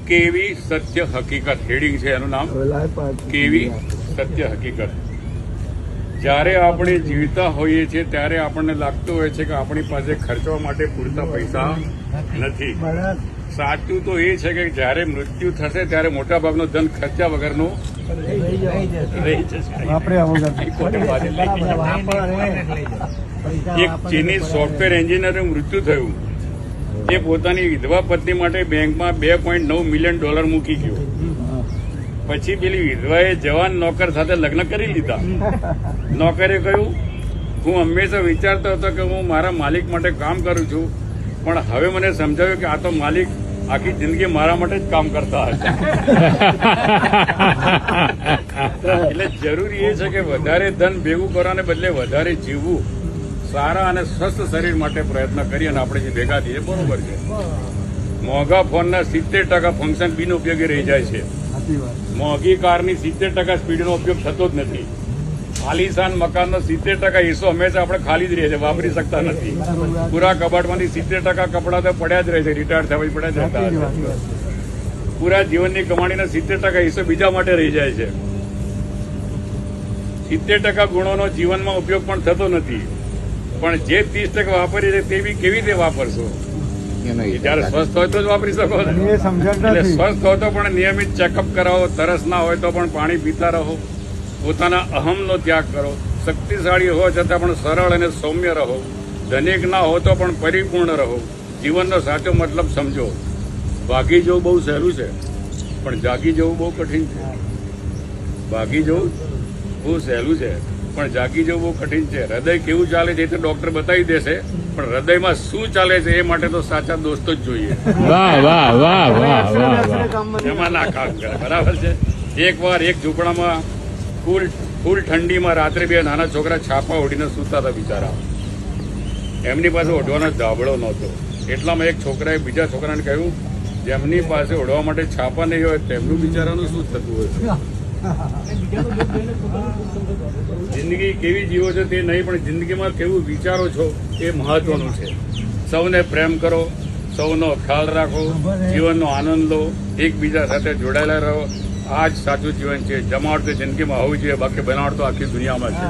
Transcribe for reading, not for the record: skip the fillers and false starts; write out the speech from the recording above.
કેવી સત્ય હકીકત હેડિંગ છે એનું નામ, કેવી સત્ય હકીકત. જ્યારે આપણે જીવતા હોઈએ છીએ ત્યારે આપણને લાગતું હોય છે કે આપણી પાસે ખર્ચવા માટે પૂરતા પૈસા નથી. સાચું તો એ છે કે જ્યારે મૃત્યુ થશે ત્યારે મોટાભાગનો ધન ખર્ચા વગરનું રહી જશે. એક ચીની સોફ્ટવેર એન્જિનિયરનું મૃત્યુ થયું. એ પોતાની વિધવા પત્ની માટે બેંકમાં $2.9 મિલિયન મૂકી ગયો. પછી પેલી વિધવાએ જવાન નોકર સાથે લગ્ન કરી લીધા. નોકરે કહ્યું, હું હંમેશા વિચારતો હતો કે હું મારા માલિક માટે કામ કરું છું, પણ હવે મને સમજાવ્યું કે આ તો માલિક આખી જિંદગી મારા માટે જ કામ કરતા હતા. એટલે જરૂરી એ છે કે વધારે ધન ભેગું કરવાને બદલે વધારે જીવવું, સારા અને સ્વસ્થ શરીર માટે પ્રયત્ન કરીએ અને આપણે જે ભેગા થઈએ બરોબર છે. મોંઘા ફોનના 70% ફંક્શન બિનઉપયોગી રહી જાય છે. મોંઘી કારની 70% સ્પીડનો ઉપયોગ થતો જ નથી. આલીશાન મકાનનો 70% હિસ્સો હંમેશા આપણે ખાલી જ રહે છે, વાપરી શકતા નથી. પૂરા કબાટમાંથી 70% કપડા તો પડ્યા જ રહે છે, રિટાયર થવા પડ્યા જ રહેતા. પૂરા જીવનની કમાણીનો 70% હિસ્સો બીજા માટે રહી જાય છે. 70% ગુણોનો જીવનમાં ઉપયોગ પણ થતો નથી. પણ જે 30% વાપરી છે તે બી કેવી રીતે વાપરશો? જયારે સ્વસ્થ હોય તો જ વાપરી શકો ને. એટલે સ્વસ્થ હોય તો પણ નિયમિત ચેકઅપ કરાવો, તરસ ના હોય તો પણ પાણી પીતા રહો, પોતાના અહમનો ત્યાગ કરો, શક્તિશાળી હોય છતાં પણ સરળ અને સૌમ્ય રહો, ધનિક ના હો તો પણ પરિપૂર્ણ રહો, જીવનનો સાચો મતલબ સમજો. ભાગી જવું બહુ સહેલું છે, પણ જાગી જવું બહુ કઠિન છે. ભાગી જવું બહુ સહેલું છે, પણ જાગી જવું બહુ કઠિન છે. હૃદય કેવું ચાલે છે એ તો ડોક્ટર બતાવી દેશે, પણ હૃદયમાં શું ચાલે છે એ માટે તો સાચા દોસ્તો જ જોઈએ. એમાં ના કામ કરે. બરાબર છે. એક વાર એક ઝૂંપડામાં ફૂલ ઠંડીમાં રાત્રે બે નાના છોકરા છાપા ઓઢીને સૂતા હતા બિચારા. એમની પાસે ઓઢવાનો ધાબળો નહોતો. એટલામાં એક છોકરાએ બીજા છોકરાને કહ્યું, જેમની પાસે ઓઢવા માટે છાપા નહીં હોય તેમનું બિચારાનું શું થતું હોય. જિંદગી કેવી જીવો છો તે નહીં, પણ જિંદગીમાં કેવું વિચારો છો એ મહત્વનું છે. સૌને પ્રેમ કરો, સૌનો ખ્યાલ રાખો, જીવનનો આનંદ લો, એકબીજા સાથે જોડાયેલા રહો. આ જ સાચું જીવન છે. જમાવટ તો જિંદગીમાં હોવી જોઈએ, બાકી બનાવટ તો આખી દુનિયામાં છે.